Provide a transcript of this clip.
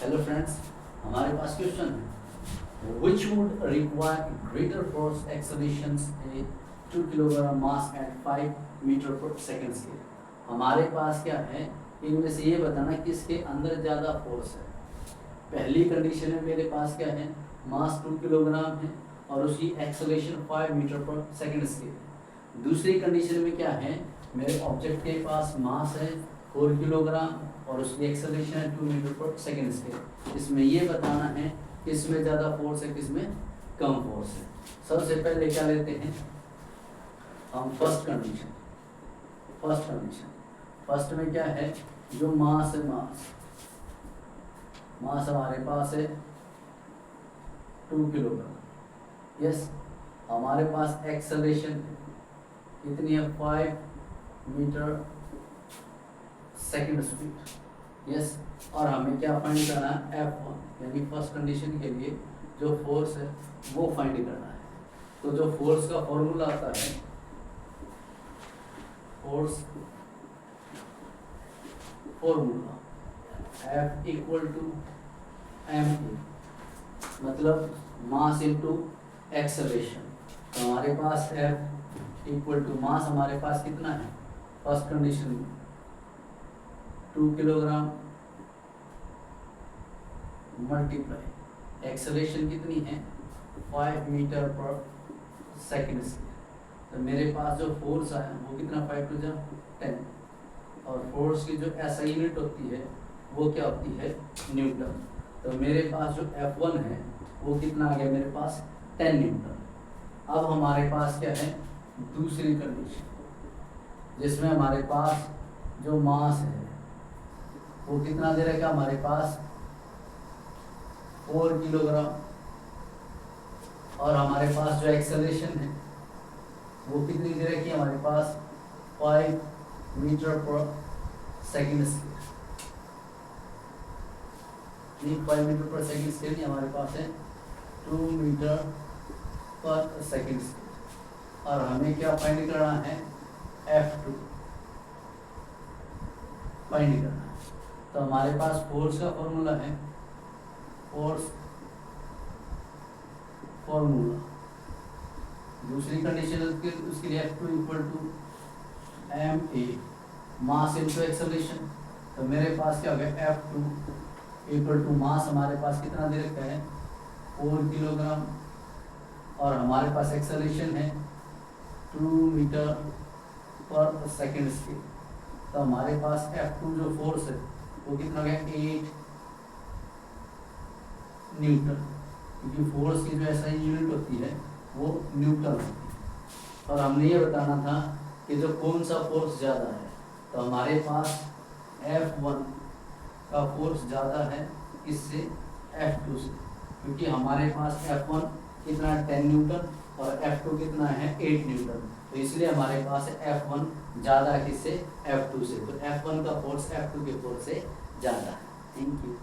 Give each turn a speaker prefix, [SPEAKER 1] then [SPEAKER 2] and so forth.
[SPEAKER 1] Hello friends, हमारे पास question है which would require greater force accelerations a 2 kilogram mass at 5 metre पर second scale. हमारे पास क्या है, इनमें से ये बताना किसके अंदर ज़्यादा फोर्स है। पहली कंडीशन में मेरे पास क्या है, मास 2 किलोग्राम है और उसकी एक्सेलरेशन 5 मीटर पर सेकंड स्केल। दूसरी कंडीशन में क्या है, मेरे ऑब्जेक्ट के पास मास है 4 किलोग्राम और उसकी एक्सेलरेशन है 2 मीटर पर सेकंड स्केल। इसमें ये बताना है किसमें ज़्यादा फोर्स है, किसमें कम फोर्स है। सबसे पहले क्या लेते हैं हम, फर्स्ट कंडीशन फर्स्ट में क्या है, जो मास है, मास हमारे पास है 2 किलोग्राम। यस, हमारे पास एक्सेलरेशन कितनी है, 5 मीटर सेकंड स्पीड। यस, और हमें क्या फाइंड करना है, F1 यानी फर्स्ट कंडीशन के लिए जो फोर्स है वो फाइंड करना है। तो जो फोर्स का फॉर्मूला आता है, force formula F equal to ma, मतलब मास इनटू एक्सेलरेशन। तो हमारे पास F इक्वल टू मास हमारे पास कितना है, फर्स्ट कंडीशन में 2 किलोग्राम मल्टीप्लाई एक्सेलरेशन कितनी है, 5 मीटर पर सेकंड। तो मेरे पास जो फोर्स आया वो कितना, 5 टू 10, और फोर्स की जो ऐसा यूनिट होती है वो क्या होती है, न्यूटन। तो मेरे पास जो F1 है वो कितना आ गया, मेरे पास 10 न्यूटन। अब हमारे पास क्या है, दूसरी कंडीशन जिसमें हमारे पास जो मास है वो कितना दे रखा, हमारे पास 4 किलोग्राम, और हमारे पास जो एक्सेलरेशन है वो कितनी दे रखी है, हमारे पास 5 मीटर पर सेकंड स्केल। 5 मीटर पर सेकंड स्केल नहीं, हमारे पास है 2 मीटर पर सेकंड स्केल। और हमें क्या फाइंड करना है, F2 फाइंड करना है। तो हमारे पास फोर्स का फॉर्मूला है, फोर्स फॉर्मूला, दूसरी कंडीशन उसके लिए F2 equal to ma, mass into acceleration. तो मेरे पास क्या हो गया, F2 इक्वल टू मास हमारे पास कितना दे रखा है, 4 किलोग्राम, और हमारे पास एक्सेलरेशन है 2 मीटर पर सेकंड स्केल। तो हमारे पास F2 जो फोर्स है वो कितना हो गया, 8 न्यूटन, क्योंकि फोर्स की जो ऐसा यूनिट होती है वो न्यूटन होती है। और हमने ये बताना था कि जो कौन सा फोर्स ज़्यादा है, तो हमारे पास F1 का फोर्स ज़्यादा है इससे, F2 से, क्योंकि हमारे पास F1 कितना 10 न्यूटन और F2 कितना है 8 न्यूटन। तो इसलिए हमारे पास F1 ज़्यादा है किससे, F2 से। तो F1 का फोर्स F2 के फोर्स से ज़्यादा है। Thank you.